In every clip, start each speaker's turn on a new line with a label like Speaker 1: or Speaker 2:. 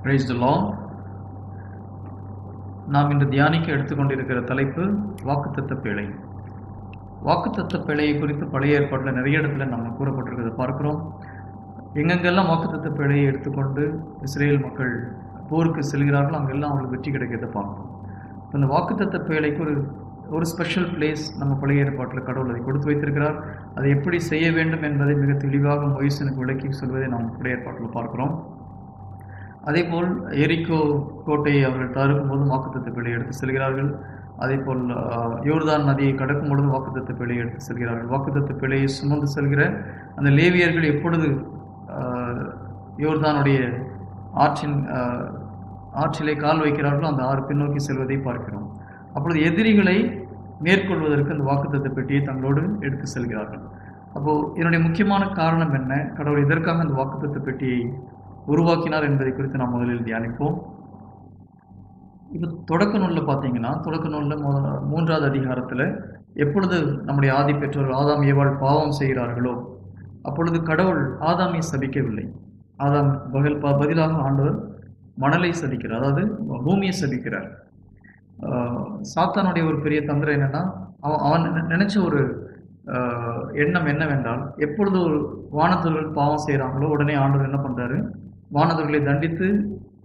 Speaker 1: Praise the Lord. நாம் இன்று தியானிக்க எடுத்துக்கொண்டிருக்கிற தலைப்பு வாக்குத்தத்த பிழை. வாக்குத்தத்த பிழையை குறித்து பழைய ஏற்பாட்டில் நிறைய இடத்துல நம்ம கூறப்பட்டிருக்கிறத பார்க்கிறோம். எங்கெங்கெல்லாம் வாக்குத்தத்த பிழையை எடுத்துக்கொண்டு இஸ்ரேல் மக்கள் போருக்கு செல்கிறார்களோ அங்கெல்லாம் அவங்களுக்கு வெற்றி கிடைக்கிறத பார்க்கிறோம். அந்த வாக்குத்தத்த பிழைக்கு ஒரு ஸ்பெஷல் பிளேஸ் நம்ம பழைய ஏற்பாட்டில் கடவுள் அதை கொடுத்து வைத்திருக்கிறார். அதை எப்படி செய்ய வேண்டும் என்பதை மிக தெளிவாக மோசேனுக்கு விளக்கி சொல்வதை நாம் பழைய ஏற்பாட்டில் பார்க்கிறோம். அதேபோல் எரிகோ கோட்டையை அவர்கள் தகர்க்கும் போது வாக்குத்தத்த பிழையை எடுத்து செல்கிறார்கள். அதேபோல் யோர்தான் நதியை கடக்கும் பொழுது வாக்குத்தத்த பிழையை எடுத்து செல்கிறார்கள். வாக்குத்தத்த பிழையை சுமந்து செல்கிற அந்த லேவியர்கள் எப்பொழுது யோர்தானுடைய ஆற்றிலே கால் வைக்கிறார்களோ அந்த ஆறு பின்னோக்கி செல்வதை பார்க்கிறோம். அப்பொழுது எதிரிகளை மேற்கொள்வதற்கு அந்த வாக்குத்தத்த பெட்டியை தங்களோடு எடுத்து செல்கிறார்கள். அப்போது இதனுடைய முக்கியமான காரணம் என்ன, கடவுள் எதற்காக அந்த வாக்குத்தத்த பெட்டியை உருவாக்கினார் என்பதை குறித்து நாம் முதலில் தியானிப்போம். இப்போ தொடக்க நூலில் பார்த்தீங்கன்னா, தொடக்க நூலில் 3வது அதிகாரத்தில் எப்பொழுது நம்முடைய ஆதி பெற்றோர்கள் ஆதாம் ஏவாள் பாவம் செய்கிறார்களோ அப்பொழுது கடவுள் ஆதாமை சபிக்கவில்லை. ஆதாம் பதிலாக ஆண்டவர் மணலை சபிக்கிறார், அதாவது பூமியை சபிக்கிறார். சாத்தானுடைய ஒரு பெரிய தந்திரம் என்னன்னா, அவன் நினைச்ச ஒரு எண்ணம் என்னவென்றால், எப்பொழுது ஒரு வானதூதர்கள் பாவம் செய்கிறாங்களோ உடனே ஆண்டவர் என்ன பண்றாரு, வானதூதர்களை தண்டித்து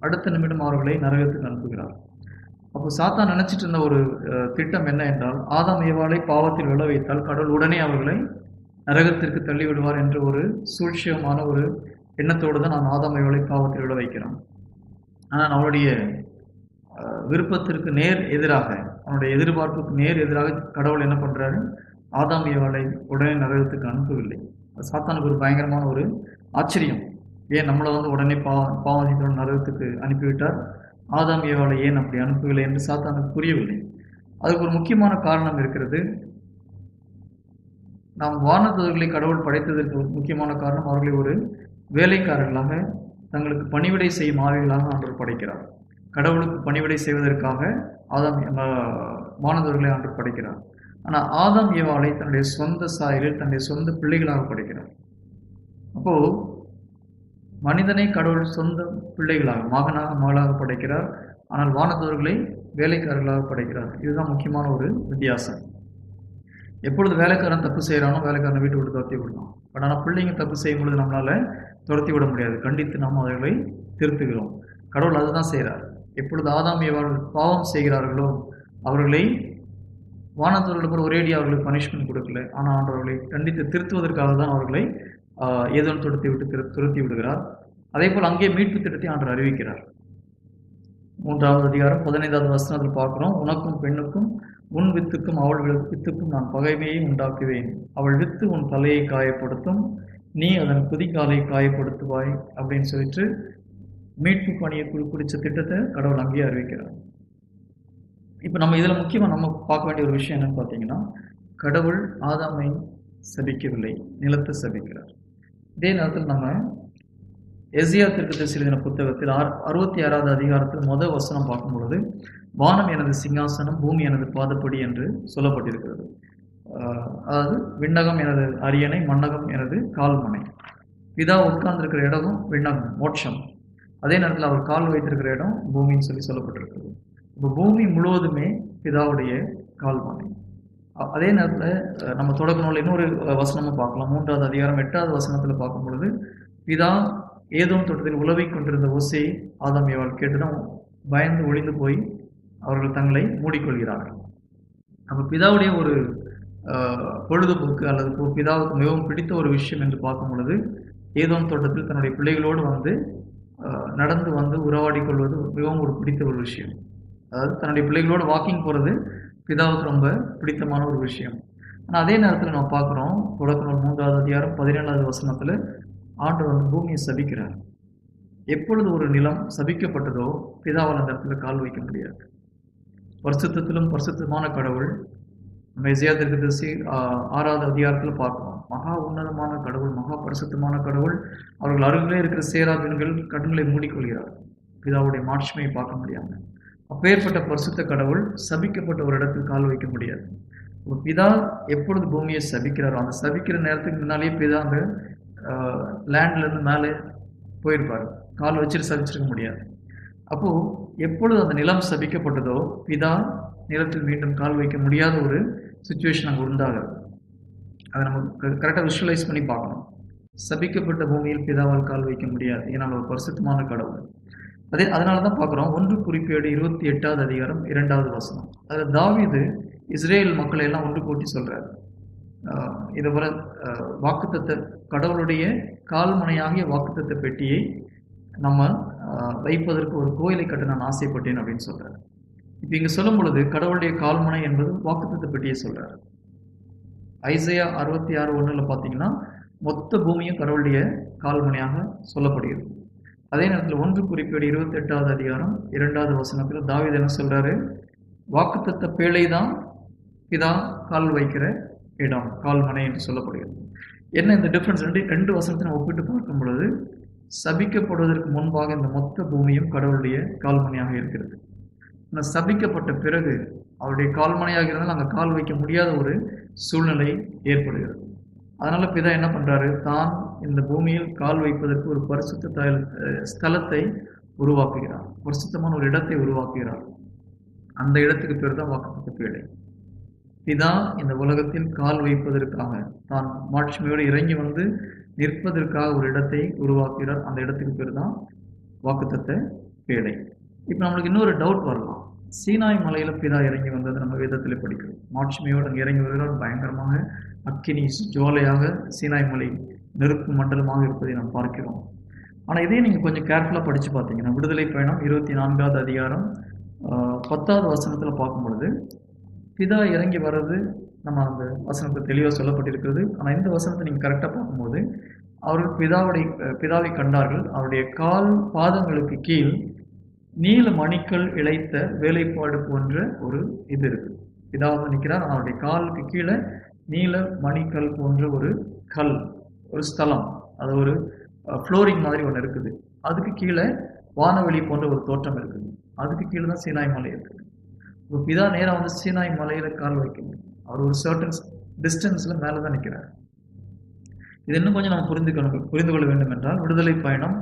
Speaker 1: அடுத்த நிமிடம் அவர்களை நரகத்துக்கு அனுப்புகிறார். அப்போ சாத்தான் நினைச்சிட்டு இருந்த ஒரு திட்டம் என்ன என்றால், ஆதாம் ஏவாளை பாவத்தில் விழ வைத்தால் கடவுள் உடனே அவர்களை நரகத்திற்கு தள்ளி விடுவார் என்ற ஒரு சூழ்ச்சியமான ஒரு எண்ணத்தோடு தான் நான் ஆதாம் ஏவாளை பாவத்தில் விழ வைக்கிறேன். ஆனால் அவருடைய விருப்பத்திற்கு நேர் எதிராக, அவனுடைய எதிர்பார்ப்புக்கு நேர் எதிராக கடவுள் என்ன பண்றாரு, ஆதாம் ஏவாளை உடனே நரகத்துக்கு அனுப்பவில்லை. சாத்தானுக்கு ஒரு பயங்கரமான ஒரு ஆச்சரியம். ஏன் நம்மளை உடனே பாவத்தின் நரகத்துக்கு அனுப்பிவிட்டார், ஆதாம் ஏவாளை ஏன் அப்படி அனுப்பவில்லை என்று சாத்தானுக்கு புரியவில்லை. அதுக்கு ஒரு முக்கியமான காரணம் இருக்கிறது. நாம் வானதூதர்களை கடவுள் படைத்ததற்கு ஒரு முக்கியமான காரணம், அவர்களை ஒரு வேலைக்காரர்களாக தங்களுக்கு பணிவிடை செய்யும் ஆவிகளாக ஆண்டவர் படைக்கிறார். கடவுளுக்கு பணிவிடை செய்வதற்காக வானதூதர்களை ஆண்டவர் படைக்கிறார். ஆனால் ஆதாம் ஏவாளை தன்னுடைய சொந்த சாயலில் தன்னுடைய சொந்த பிள்ளைகளாக படைக்கிறார். அப்போ மனிதனை கடவுள் சொந்த பிள்ளைகளாக, மகளாக படைக்கிறார். ஆனால் வானதூதர்களை வேலைக்காரர்களாக படைக்கிறார். இதுதான் முக்கியமான ஒரு வித்தியாசம். எப்பொழுது வேலைக்காரன் தப்பு செய்கிறானோ வேலைக்காரனை வீட்டை விட்டு துரத்தி விடலாம். பட் ஆனால் பிள்ளைங்க தப்பு செய்யும் பொழுது நம்மளால துரத்தி விட முடியாது. கண்டித்து நாம் அவர்களை திருத்துகிறோம். கடவுள் அதுதான் செய்கிறார். எப்பொழுது ஆதாம் ஏவாள் பாவம் செய்கிறார்களோ அவர்களை வானதூதர்கள் ஒரேடியாக அவர்களுக்கு பனிஷ்மெண்ட் கொடுக்கல. ஆனால் ஆண்டவர்களை கண்டித்து திருத்துவதற்காக தான் அவர்களை ஏதோன் தோட்டத்தை விட்டு துரத்தி விடுகிறார். அதே போல் அங்கே மீட்பு திட்டத்தை ஆண்டவர் அறிவிக்கிறார். 3வது அதிகாரம் 15வது வசனத்தில் பார்க்கிறோம், உனக்கும் பெண்ணுக்கும் உன் வித்துக்கும் அவள் வித்துக்கும் நான் பகைமையை உண்டாக்குவேன். அவள் வித்து உன் தலையை காயப்படுத்தும், நீ அதன் குதிகாலை காயப்படுத்துவாய் அப்படின்னு சொல்லிட்டு மீட்பு பணியை குறித்த திட்டத்தை கடவுள் அங்கேயே அறிவிக்கிறார். இப்போ நம்ம இதில் முக்கியமாக நம்ம பார்க்க வேண்டிய ஒரு விஷயம் என்னன்னு பார்த்தீங்கன்னா, கடவுள் ஆதாமை சபிக்கவில்லை, நிலத்தை சபிக்கிறார். இதே நேரத்தில் நம்ம எசையா தீர்க்கதரிசி எழுதின புத்தகத்தில் 66வது அதிகாரத்தில் முதல் வசனம் பார்க்கும் பொழுது, வானம் எனது சிங்காசனம், பூமி எனது பாதப்படி என்று சொல்லப்பட்டிருக்கிறது. அதாவது விண்ணகம் எனது அரியணை, மண்ணகம் எனது கால்மனை. பிதா உட்கார்ந்திருக்கிற இடமும் விண்ணகம், மோட்சம். அதே நேரத்தில் அவர் கால் வைத்திருக்கிற இடம் பூமின்னு சொல்லப்பட்டிருக்கிறது. இப்போ பூமி முழுவதுமே பிதாவுடைய கால்மனை. அதே நேரத்தில் நம்ம தொடக்க நூலில் இன்னொரு வசனமும் பார்க்கலாம். 3வது அதிகாரம் 8வது வசனத்தில் பார்க்கும் பொழுது, பிதா ஏதோன் தோட்டத்தில் உலவிக் கொண்டிருந்த ஓசையை ஆதாம் ஏவாள் கேட்டுதான் பயந்து ஒளிந்து போய் அவர்கள் தங்களை மூடிக்கொள்கிறார்கள். அப்போ பிதாவுடைய ஒரு பொழுதுபோக்கு அல்லது பிதாவுக்கு மிகவும் பிடித்த ஒரு விஷயம் என்று பார்க்கும் பொழுது, ஏதோன் தோட்டத்தில் தன்னுடைய பிள்ளைகளோடு நடந்து உறவாடி கொள்வது மிகவும் ஒரு பிடித்த ஒரு விஷயம். அதாவது தன்னுடைய பிள்ளைகளோடு வாக்கிங் போகிறது பிதாவுக்கு ரொம்ப பிடித்தமான ஒரு விஷயம். ஆனால் அதே நேரத்தில் நம்ம பார்க்குறோம், தொடக்க நூல் 3வது அதிகாரம் 17வது வசனத்தில் ஆண்டவர் பூமியை சபிக்கிறார். எப்பொழுது ஒரு நிலம் சபிக்கப்பட்டதோ பிதாவால் அந்த இடத்துல கால் வைக்க முடியாது. பரிசுத்தத்திலும் பரிசுத்தமான கடவுள் நம்ம எசையா தீர்க்கதரிசி 6வது அதிகாரத்தில் பார்க்கிறோம். மகா உன்னதமான கடவுள், மகா பரிசுத்தமான கடவுள், அவர்கள் அருகிலே இருக்கிற சேராபீன்கள் கண்களை மூடிக்கொள்கிறார், பிதாவுடைய மாட்சிமையை பார்க்க முடியாமல். அப்பேற்பட்ட பரிசுத்த கடவுள் சபிக்கப்பட்ட ஒரு இடத்தில் கால் வைக்க முடியாது. பிதா எப்பொழுது பூமியை சபிக்கிறாரோ அந்த சபிக்கிற நேரத்துக்கு முன்னாலேயே பிதா அந்த லேண்ட்லேருந்து மேலே போயிருப்பார். கால் வச்சுட்டு சபிச்சிருக்க முடியாது. அப்போ எப்பொழுது அந்த நிலம் சபிக்கப்பட்டதோ பிதா நிலத்தில் மீண்டும் கால் வைக்க முடியாத ஒரு சுச்சுவேஷன் அங்கே உண்டாகுது. அதை நம்ம கரெக்டாக விஷுவலைஸ் பண்ணி பார்க்கணும். சபிக்கப்பட்ட பூமியில் பிதாவால் கால் வைக்க முடியாது, ஏன்னா ஒரு பரிசுத்தமான கடவுள். அதனால தான் பார்க்குறோம் 1 குறிப்பேடு 28வது அதிகாரம் 2வது வசனம். அதில் தாவீது இஸ்ரேல் மக்களை எல்லாம் ஒன்று கூட்டி சொல்றாரு, இதை போல வாக்குத்தத்த கடவுளுடைய கால்மனையாகிய வாக்குத்தத்த பெட்டியை நம்ம வைப்பதற்கு ஒரு கோயிலை கட்ட நான் ஆசைப்பட்டேன் அப்படின்னு சொல்றாரு. இப்போ இங்கே சொல்லும் பொழுது கடவுளுடைய கால்மனை என்பது வாக்குத்தத்த பெட்டியை சொல்றாரு. ஐசையா 66:1 பார்த்தீங்கன்னா மொத்த பூமியும் கடவுளுடைய கால்மனையாக சொல்லப்படுகிறது. அதே நேரத்தில் 1 குறிப்பேடு 28வது அதிகாரம் 2வது வசனத்தில் தாவீது என்ன சொல்றாரு, வாக்குத்தத்த பேழை தான் பிதா கால் வைக்கிற இடம், கால்மனை என்று சொல்லப்படுகிறது. என்ன இந்த டிஃப்ரென்ஸ்? ரெண்டு வசனத்தை நம்ம ஒப்பிட்டு பார்க்கும் பொழுது சபிக்கப்படுவதற்கு முன்பாக இந்த மொத்த பூமியும் கடவுளுடைய கால்மனையாக இருக்கிறது. ஆனால் சபிக்கப்பட்ட பிறகு அவருடைய கால்மனையாக இருந்தால் அங்கே கால் வைக்க முடியாத ஒரு சூழ்நிலை ஏற்படுகிறது. அதனால பிதா என்ன பண்றாரு, தான் இந்த பூமியில் கால் வைப்பதற்கு ஒரு பரிசுத்த ஸ்தலத்தை உருவாக்குகிறார், பரிசுத்தமான ஒரு இடத்தை உருவாக்குகிறார். அந்த இடத்துக்கு பேர் தான் வாக்குத்தத்த பேழை. பிதா இந்த உலகத்தில் கால் வைப்பதற்காக தான் மாட்சிமையோடு இறங்கி வந்து நிற்பதற்காக ஒரு இடத்தை உருவாக்குகிறார். அந்த இடத்துக்கு பேர் தான் வாக்குத்தத்த பேழை. இப்போ நம்மளுக்கு இன்னொரு டவுட் வரலாம், சீனாய் மலையில பிதா இறங்கி வந்தது நம்ம வேதத்தில் படிக்கிறோம். மாட்சிமையோடு அங்கே இறங்கி வருகிறார், பயங்கரமாக அக்கினி ஜுவாலையாக சீனாய் மலை நெருப்பு மண்டலமாக இருப்பதை நாம் பார்க்கிறோம். ஆனால் இதே நீங்கள் கொஞ்சம் கேர்ஃபுல்லாக படித்து பார்த்தீங்கன்னா விடுதலை பயணம் 24வது அதிகாரம் 10வது வசனத்தில் பார்க்கும் பொழுது பிதா இறங்கி வர்றது நம்ம அந்த வசனத்தை தெளிவாக சொல்லப்பட்டிருக்கிறது. ஆனால் இந்த வசனத்தை நீங்கள் கரெக்டாக பார்க்கும்போது அவர்கள் பிதாவை கண்டார்கள், அவருடைய கால் பாதங்களுக்கு கீழ் நீல மணிக்கல் இழைத்த வேலைப்பாடு போன்ற ஒரு இது இருக்கு. பிதா வந்து நிற்கிறார், அவருடைய காலுக்கு கீழே நீல மணிக்கல் போன்ற ஒரு கல், ஒரு ஸ்தலம், அது ஒரு ஃப்ளோரிங் மாதிரி ஒன்று இருக்குது. அதுக்கு கீழே வானவெளி போன்ற ஒரு தோற்றம் இருக்குது. அதுக்கு கீழே தான் சீனாய் மலை இருக்குது. இப்போ பிதா நேராக வந்து சீனாய் மலையில கால் வைக்கணும். அவர் ஒரு சர்டன் டிஸ்டன்ஸ்ல மேலே தான் நிற்கிறார். இது இன்னும் கொஞ்சம் நம்ம புரிந்து கொள்ள வேண்டும் என்றால் விடுதலை பயணம்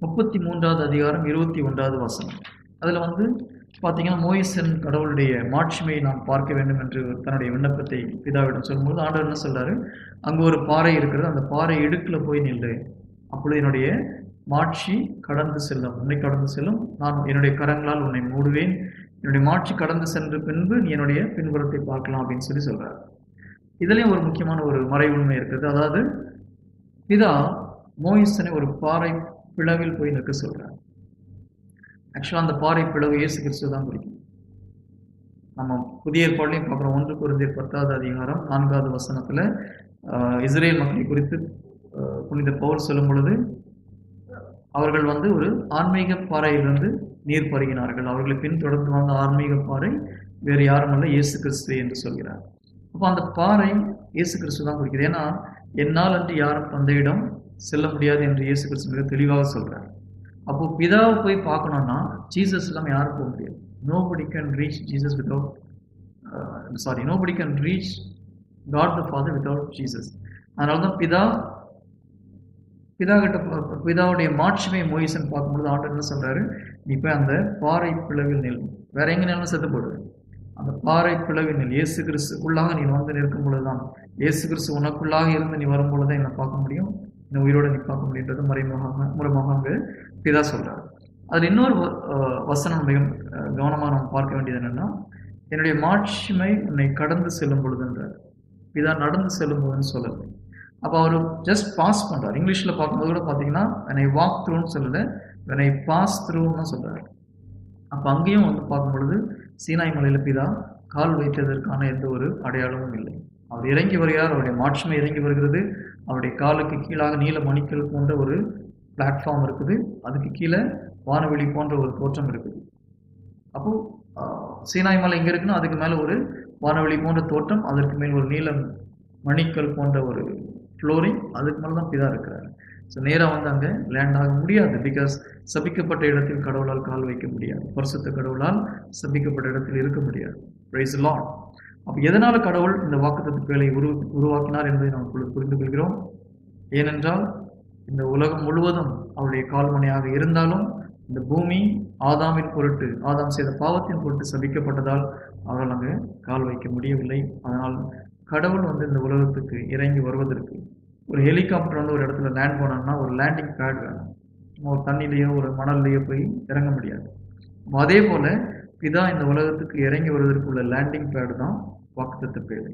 Speaker 1: 33வது அதிகாரம் 21வது வசனம். அதில் வந்து பார்த்தீங்கன்னா மோயிசன் கடவுளுடைய மாட்சிமையை நாம் பார்க்க வேண்டும் என்று தன்னுடைய விண்ணப்பத்தை பிதாவிடம் சொல்லும்போது ஆண்டவர் என்ன சொல்றாரு, அங்கே ஒரு பாறை இருக்கிறது, அந்த பாறை இடுக்கில் போய் நில்லு, அப்பொழுது என்னுடைய மாட்சி கடந்து செல்லும், உன்னை கடந்து செல்லும், நான் என்னுடைய கரங்களால் உன்னை மூடுவேன், என்னுடைய மாட்சி கடந்து சென்ற பின்பு நீ என்னுடைய பின்புறத்தை பார்க்கலாம் அப்படின்னு சொல்றாரு. இதுலேயும் ஒரு முக்கியமான ஒரு மறை உண்மை இருக்குது. அதாவது பிதா மோயிசனை ஒரு பாறை பிளவில் போய் நிற்க சொல்றார். ஆக்சுவலாக அந்த பாறை பிளவு இயேசு கிறிஸ்து தான் குறிக்கும். நம்ம புதிய ஏற்பாடுலையும் பார்க்குறோம். 1 கொரிந்தியர் 10வது அதிகாரம் 4வது வசனத்தில் இஸ்ரேல் மக்களை குறித்து புனித பவுல் சொல்லும் பொழுது அவர்கள் வந்து ஒரு ஆன்மீக பாறையிலிருந்து நீர் பருகினார்கள், அவர்களை பின்தொடர்ந்து வந்த ஆன்மீக பாறை வேறு யாரும் அல்ல, இயேசு கிறிஸ்து என்று சொல்கிறார். அப்போ அந்த பாறை இயேசு கிறிஸ்து தான் குறிக்கிறது. ஏன்னா என்னால் அன்று யாரும் தந்தையிடம் செல்ல முடியாது என்று இயேசு கிறிஸ்து மிக தெளிவாக சொல்றார். அப்போ பிதாவை போய் பார்க்கணும்னா ஜீசஸ் இல்லாமல் யாரும் போக முடியாது. Nobody can reach Jesus without nobody can reach God the father without Jesus. அதனால தான் பிதாவுடைய மாட்சிமை மோயிசன் பார்க்கும்போது ஆண்டவர் என்ன சொல்றாரு, நீ போய் அந்த பாறை பிளவில் நில், வேற எங்க நிலம் செத்து போடுது, அந்த பாறை பிளவில் நில், இயேசு கிறிஸ்துக்குள்ளாக நீ வந்து நிற்கும் பொழுதுதான், இயேசு கிறிஸ்து உனக்குள்ளாக இருந்து நீ வரும் பொழுதுதான் என்னை பார்க்க முடியும், என்னை உயிரோட நீ பார்க்க முடியுன்றது மூலமாக அங்கு பிதா சொல்றாரு. அதில் இன்னொரு வசனம் மிக கவனமாக நம்ம பார்க்க வேண்டியது என்னன்னா, என்னுடைய மாட்சிமை உன்னை கடந்து செல்லும் பொழுதுன்றார். பிதா நடந்து செல்லும் போதுன்னு சொல்லலை. அப்போ அவர் ஜஸ்ட் பாஸ் பண்றாரு. இங்கிலீஷ்ல பார்க்கும்போது கூட பார்த்தீங்கன்னா when I walk throughன்னு சொல்லலை, when I pass throughன்னு சொல்றாரு. அப்போ அங்கேயும் வந்து பார்க்கும் பொழுது சீனாய் மலையில பிதா கால் வைத்ததற்கான எந்த ஒரு அடையாளமும் இல்லை. அவர் இறங்கி வருகிறார், அவருடைய மாட்சிமை இறங்கி வருகிறது, அவருடைய காலுக்கு கீழாக நீல மணிக்கல் போன்ற ஒரு பிளாட்ஃபார்ம் இருக்குது, அதுக்கு கீழே வானவெளி போன்ற ஒரு தோற்றம் இருக்குது. அப்போ சீனாய் மலை எங்க இருக்குன்னா அதுக்கு மேல ஒரு வானவெளி போன்ற தோற்றம், அதற்கு மேல் ஒரு நீல மணிக்கல் போன்ற ஒரு ஃப்ளோரிங், அதுக்கு மேலே தான் பிதா இருக்கிறார். ஸோ நேராக வந்து அங்கே லேண்ட் ஆக முடியாது. பிகாஸ் சபிக்கப்பட்ட இடத்தில் கடவுளால் கால் வைக்க முடியாது, பரிசுத்த கடவுளால் சபிக்கப்பட்ட இடத்தில் இருக்க முடியாது. Praise the Lord. அப்போ எதனால கடவுள் இந்த வாக்குத்தத்த பேழை உருவாக்கினார் என்பதை நாம் புரிந்து கொள்கிறோம். ஏனென்றால் இந்த உலகம் முழுவதும் அவருடைய கால்மனையாக இருந்தாலும் இந்த பூமி ஆதாமின் பொருட்டு, ஆதாம் செய்த பாவத்தின் பொருட்டு சபிக்கப்பட்டதால் அவர்கள் அங்கு கால் வைக்க முடியவில்லை. அதனால் கடவுள் வந்து இந்த உலகத்துக்கு இறங்கி வருவதற்கு ஒரு ஹெலிகாப்டர் வந்து ஒரு இடத்துல லேண்ட் பண்ணணும்னா ஒரு லேண்டிங் பேட் வேணும். ஒரு தண்ணிலேயோ ஒரு மணல்லையோ போய் இறங்க முடியாது. அதே போல பிதா இந்த உலகத்துக்கு இறங்கி வருவதற்கு உள்ள லேண்டிங் பேடு தான் வாக்குத்தத்த பேடு.